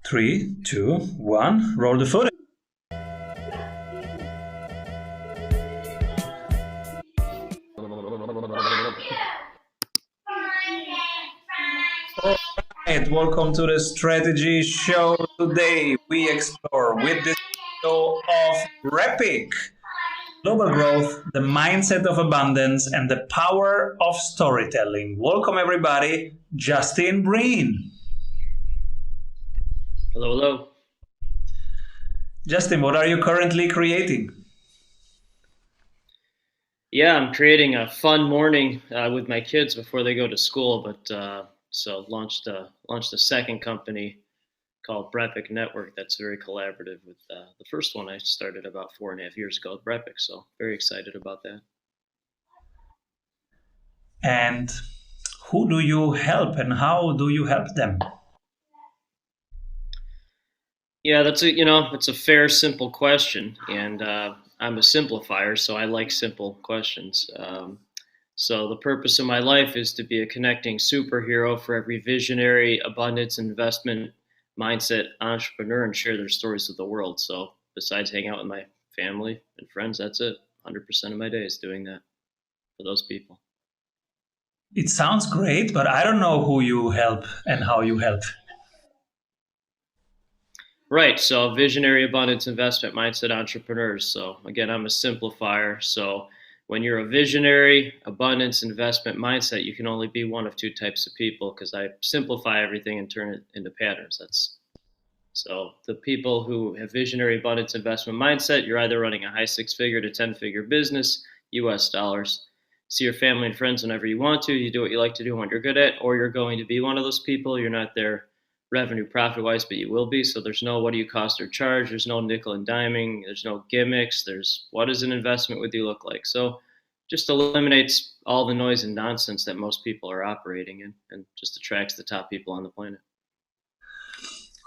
Three, two, one, roll the footage. Alright, welcome to the Strategy Show. Today we explore with this show of REPIC, global growth, the mindset of abundance, and the power of storytelling. Welcome everybody, Justin Breen. Hello, hello. Justin, what are you currently creating? Yeah, I'm creating a fun morning with my kids before they go to school. So launched a second company called Brepic Network that's very collaborative with the first one I started about 4.5 years ago, Brepic. So very excited about that. And who do you help and how do you help them? Yeah, it's a fair, simple question, and I'm a simplifier, so I like simple questions. So the purpose of my life is to be a connecting superhero for every visionary, abundance, investment mindset entrepreneur and share their stories with the world. So besides hanging out with my family and friends, that's it. 100% of my day is doing that for those people. It sounds great, but I don't know who you help and how you help. Right. So visionary, abundance, investment mindset entrepreneurs. So again, I'm a simplifier. So when you're a visionary, abundance, investment mindset, you can only be one of two types of people because I simplify everything and turn it into patterns. That's so the people who have visionary, abundance, investment mindset, you're either running a high six-figure to 10-figure business, US dollars, see your family and friends whenever you want to, you do what you like to do and what you're good at, or you're going to be one of those people. You're not there revenue profit wise, but you will be. So there's no what do you cost or charge, there's no nickel and diming, there's no gimmicks, there's what does an investment with you look like. So just eliminates all the noise and nonsense that most people are operating in and just attracts the top people on the planet.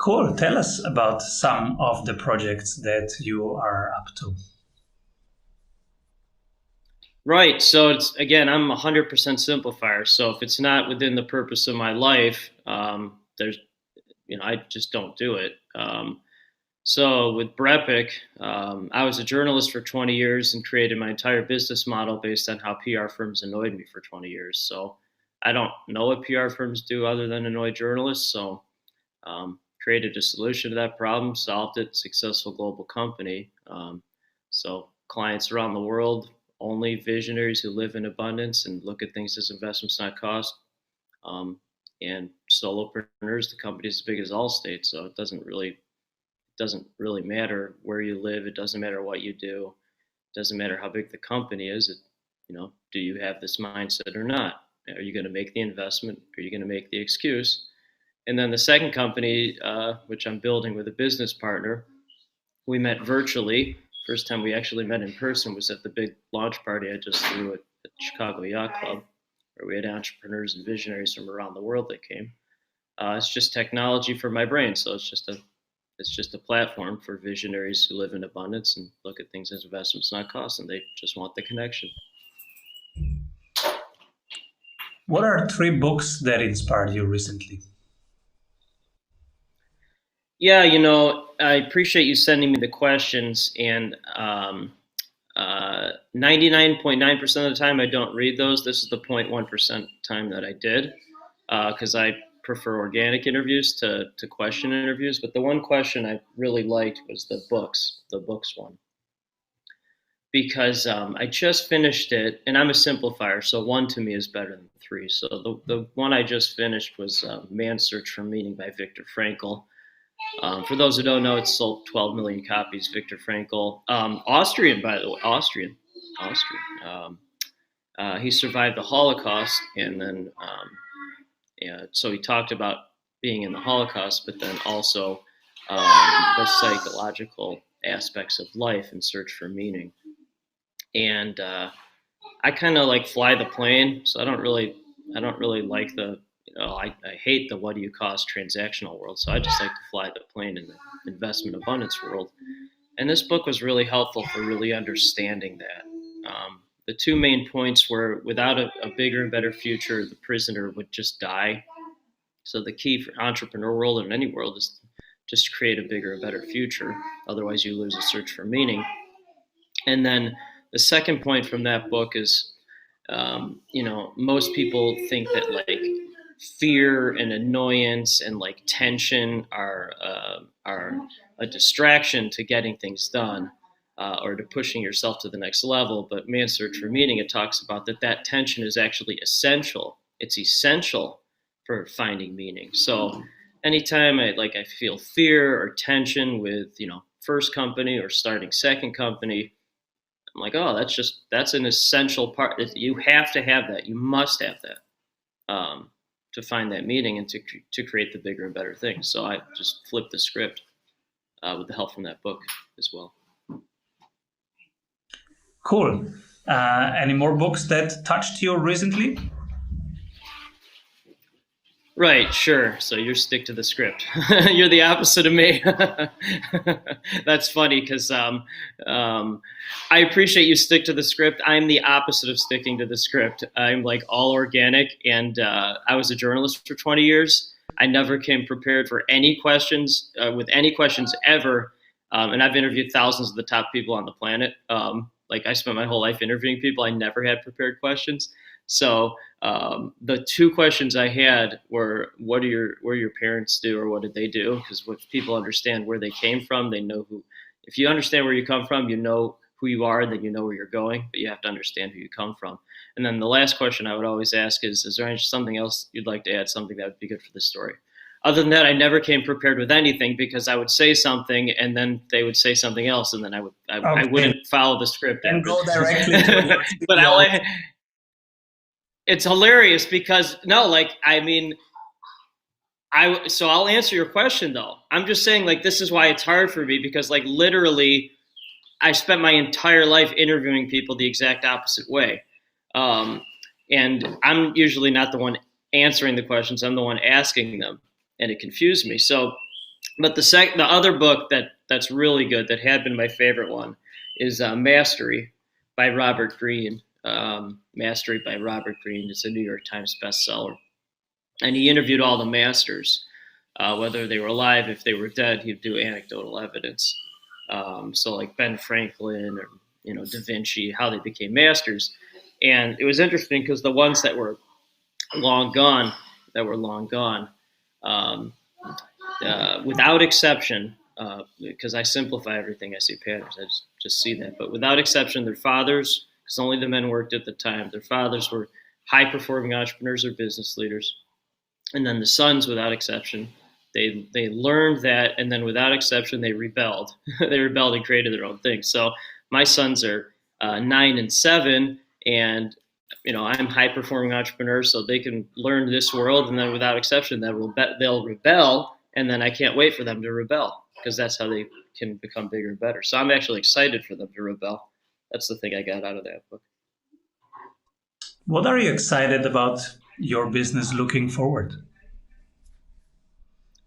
Cool. Tell us about some of the projects that you are up to. Right. So it's again, I'm 100% simplifier. So if it's not within the purpose of my life, there's, I just don't do it. So with Brepic, I was a journalist for 20 years and created my entire business model based on how PR firms annoyed me for 20 years. So I don't know what PR firms do other than annoy journalists. So created a solution to that problem, solved it, successful global company. So clients around the world, only visionaries who live in abundance and look at things as investments, not cost. Um, and solopreneurs, the company is as big as Allstate, so it doesn't really matter where you live. It doesn't matter what you do. It doesn't matter how big the company is. Do you have this mindset or not? Are you going to make the investment? Are you going to make the excuse? And then the second company, which I'm building with a business partner, we met virtually. First time we actually met in person was at the big launch party I just threw at the Chicago Yacht Club, where we had entrepreneurs and visionaries from around the world that came. It's just technology for my brain, so it's just a platform for visionaries who live in abundance and look at things as investments, not costs, and they just want the connection. What are three books that inspired you recently? Yeah, I appreciate you sending me the questions, and 99.9% of the time I don't read those. This is the 0.1% time that I did, because I prefer organic interviews to question interviews. But the one question I really liked was the books one, because I just finished it, and I'm a simplifier, so one to me is better than three. So the one I just finished was Man's Search for Meaning by Viktor Frankl. For those who don't know, it sold 12 million copies. Viktor Frankl, Austrian, by the way, Austrian. He survived the Holocaust, and then yeah, so he talked about being in the Holocaust, but then also the psychological aspects of life and search for meaning. And I kind of like fly the plane, so I don't really like I hate the what do you cost transactional world. So I just like to fly the plane in the investment abundance world. And this book was really helpful for really understanding that. The two main points were without a bigger and better future, the prisoner would just die. So the key for entrepreneur world and any world is just to create a bigger, better future. Otherwise, you lose a search for meaning. And then the second point from that book is, most people think that like fear and annoyance and like tension are a distraction to getting things done, or to pushing yourself to the next level. But Man's Search for Meaning, it talks about that tension is actually essential. It's essential for finding meaning. So anytime I feel fear or tension with, first company or starting second company, I'm like, oh, that's an essential part. You have to have that. You must have that, to find that meaning and to create the bigger and better things. So I just flipped the script, with the help from that book as well. Cool. Any more books that touched you recently? Right, sure. So you stick to the script. You're the opposite of me. That's funny because I appreciate you stick to the script. I'm the opposite of sticking to the script. I'm like all organic, and I was a journalist for 20 years. I never came prepared for any questions, with any questions ever. And I've interviewed thousands of the top people on the planet. I spent my whole life interviewing people. I never had prepared questions. So the two questions I had were, what do your parents do, or what did they do? Because if people understand where they came from, they know who. If you understand where you come from, you know who you are, and then you know where you're going. But you have to understand who you come from. And then the last question I would always ask is there something else you'd like to add, something that would be good for the story? Other than that, I never came prepared with anything, because I would say something and then they would say something else, and then I wouldn't follow the script. And go directly to your But it's hilarious because I'll answer your question though. I'm just saying, like, this is why it's hard for me, because like literally I spent my entire life interviewing people the exact opposite way. And I'm usually not the one answering the questions. I'm the one asking them, and it confused me. So, but the other book that's really good, that had been my favorite one, is Mastery by Robert Greene. Mastery by Robert Greene. It's a New York Times bestseller. And he interviewed all the masters, whether they were alive. If they were dead, he'd do anecdotal evidence. So like Ben Franklin or, Da Vinci, how they became masters. And it was interesting because the ones that were long gone, without exception, because I simplify everything, I see patterns, I just see that. But without exception, their fathers, because only the men worked at the time, their fathers were high-performing entrepreneurs or business leaders. And then the sons, without exception, they learned that, and then without exception, they rebelled. They rebelled and created their own thing. So my sons are 9 and 7, and I'm high-performing entrepreneurs, so they can learn this world, and then without exception, they'll rebel, and then I can't wait for them to rebel, because that's how they can become bigger and better. So I'm actually excited for them to rebel. That's the thing I got out of that book. What are you excited about your business looking forward?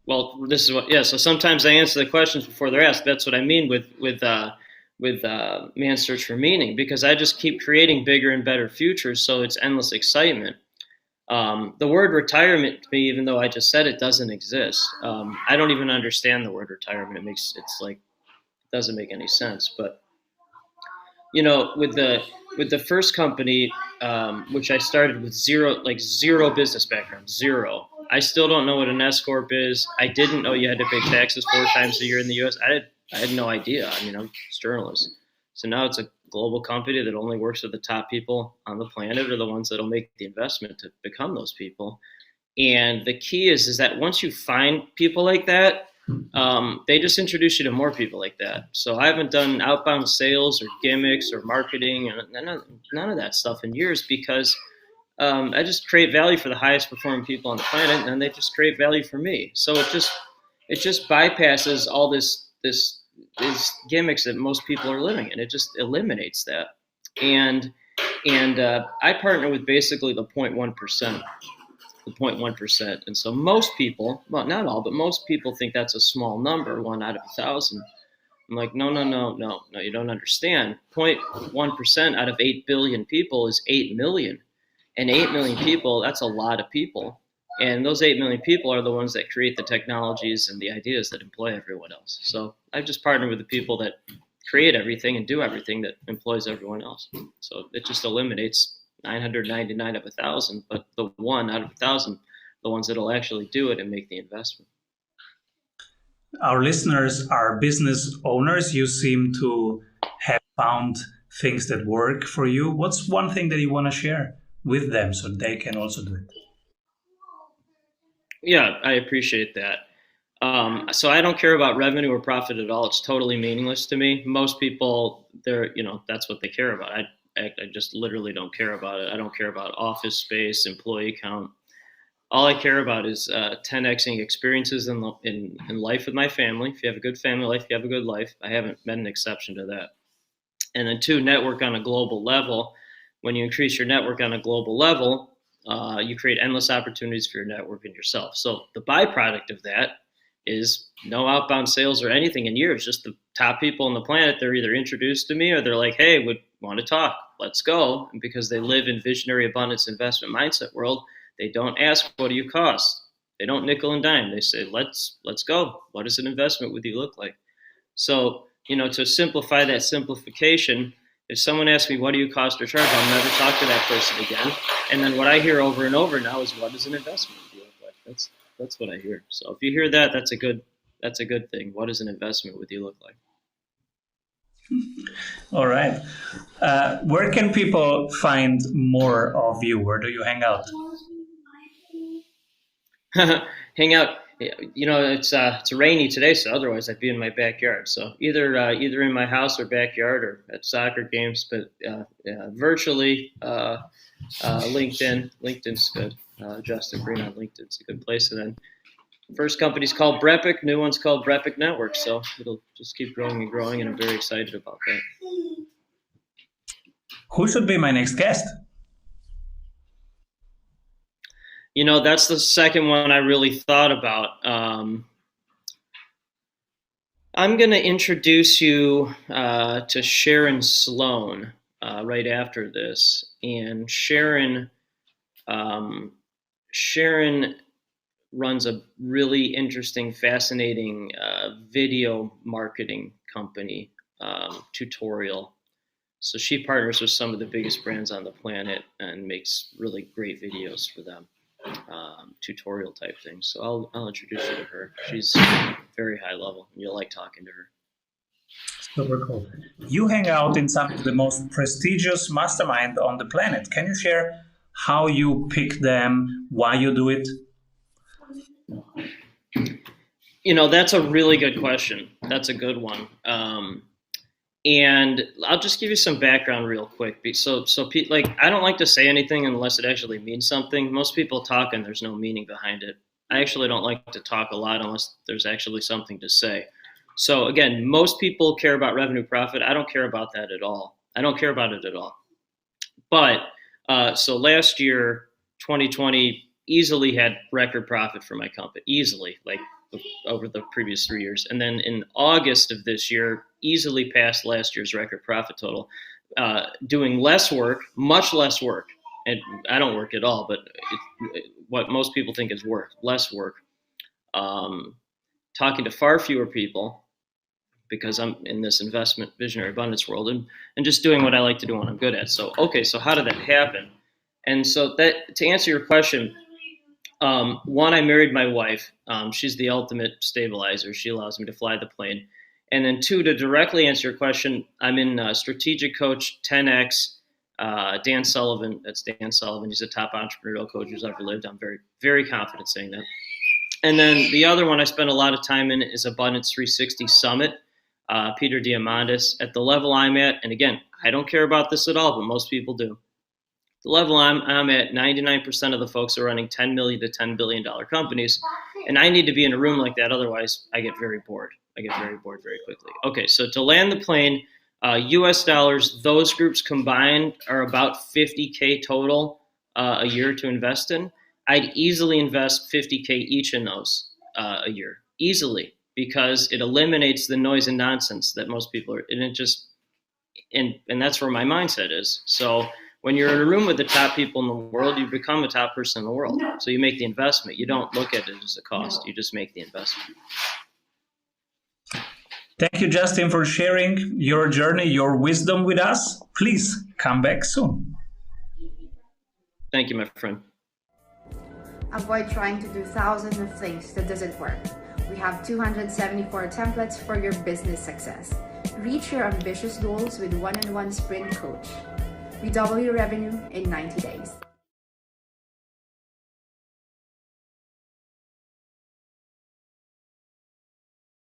Well, this is so sometimes I answer the questions before they're asked. That's what I mean with Man's Search for Meaning, because I just keep creating bigger and better futures, so it's endless excitement. The word retirement to me, even though I just said it, doesn't exist. I don't even understand the word retirement. It doesn't make any sense. But with the first company, which I started with zero business background, zero. I still don't know what an S corp is. I didn't know you had to pay taxes 4 times a year in the U.S. I had no idea. I'm a journalist. So now it's a global company that only works with the top people on the planet, or the ones that'll make the investment to become those people. And the key is that once you find people like that, they just introduce you to more people like that. So I haven't done outbound sales or gimmicks or marketing and none of that stuff in years, because I just create value for the highest performing people on the planet, and then they just create value for me. So it just bypasses all these gimmicks that most people are living in. It just eliminates that. And I partner with basically the 0.1%. The 0.1%. And so most people, well, not all, but most people think that's a small number, 1 out of 1,000. I'm like, no, you don't understand. 0.1% out of 8 billion people is 8 million. And 8 million people, that's a lot of people. And those 8 million people are the ones that create the technologies and the ideas that employ everyone else. So I've just partnered with the people that create everything and do everything that employs everyone else. So it just eliminates 999 of 1,000, but the one out of 1,000, the ones that'll actually do it and make the investment. Our listeners are business owners. You seem to have found things that work for you. What's one thing that you want to share with them so they can also do it? Yeah, I appreciate that. So I don't care about revenue or profit at all. It's totally meaningless to me. Most people, that's what they care about. I just literally don't care about it. I don't care about office space, employee count. All I care about is 10xing experiences in life with my family. If you have a good family life, you have a good life. I haven't met an exception to that. And then two, network on a global level. When you increase your network on a global level, you create endless opportunities for your network and yourself. So the byproduct of that is no outbound sales or anything in years. Just the top people on the planet, they're either introduced to me or they're like, hey, would want to talk. Let's go. And because they live in visionary abundance investment mindset world, they don't ask, what do you cost? They don't nickel and dime. They say, let's go. What does an investment with you look like? So, to simplify that simplification, if someone asks me, what do you cost or charge, I'll never talk to that person again. And then what I hear over and over now is, what does an investment with you look like? That's what I hear. So if you hear that, that's a good thing. What does an investment with you look like? All right. Where can people find more of you? Where do you hang out? Hang out. It's rainy today, so otherwise I'd be in my backyard. So either in my house or backyard or at soccer games, but virtually LinkedIn. LinkedIn's good. Justin Green on LinkedIn's a good place. And then first company's called Brepic, new one's called Brepic Network. So it'll just keep growing and growing, and I'm very excited about that. Who should be my next guest? That's the second one I really thought about. I'm going to introduce you to Sharon Sloan right after this. And Sharon runs a really interesting, fascinating video marketing company, Tutorial. So she partners with some of the biggest brands on the planet and makes really great videos for them. Tutorial type things. So I'll introduce you to her. She's very high level. You'll like talking to her. Super cool. You hang out in some of the most prestigious mastermind on the planet. Can you share how you pick them, why you do it? That's a really good question. That's a good one. And I'll just give you some background real quick. So I don't like to say anything unless it actually means something. Most people talk and there's no meaning behind it. I actually don't like to talk a lot unless there's actually something to say. So again, most people care about revenue profit. I don't care about that at all. I don't care about it at all. But so last year, 2020, easily had record profit for my company. Easily, like over the previous 3 years. And then in August of this year, easily passed last year's record profit total, doing less work, much less work. And I don't work at all, but what most people think is work, less work. Talking to far fewer people because I'm in this investment visionary abundance world and just doing what I like to do and I'm good at. So how did that happen? And so that, to answer your question, one, I married my wife. She's the ultimate stabilizer. She allows me to fly the plane. And then two, to directly answer your question, I'm in Strategic Coach 10X. Dan Sullivan, that's Dan Sullivan. He's a top entrepreneurial coach who's ever lived. I'm very, very confident saying that. And then the other one I spend a lot of time in is Abundance 360 Summit. Peter Diamandis, at the level I'm at, and again, I don't care about this at all, but most people do. The level I'm at, 99% of the folks are running $10 million to $10 billion companies, and I need to be in a room like that. Otherwise, I get very bored. I get very bored very quickly. Okay, so to land the plane, U.S. dollars, those groups combined are about 50K total a year to invest in. I'd easily invest 50K each in those a year, easily, because it eliminates the noise and nonsense that most people are, and it just, and that's where my mindset is. So when you're in a room with the top people in the world, you become a top person in the world. So you make the investment. You don't look at it as a cost. You just make the investment. Thank you, Justin, for sharing your journey, your wisdom with us. Please come back soon. Thank you, my friend. Avoid trying to do thousands of things that doesn't work. We have 274 templates for your business success. Reach your ambitious goals with one-on-one sprint coach. We double your revenue in 90 days.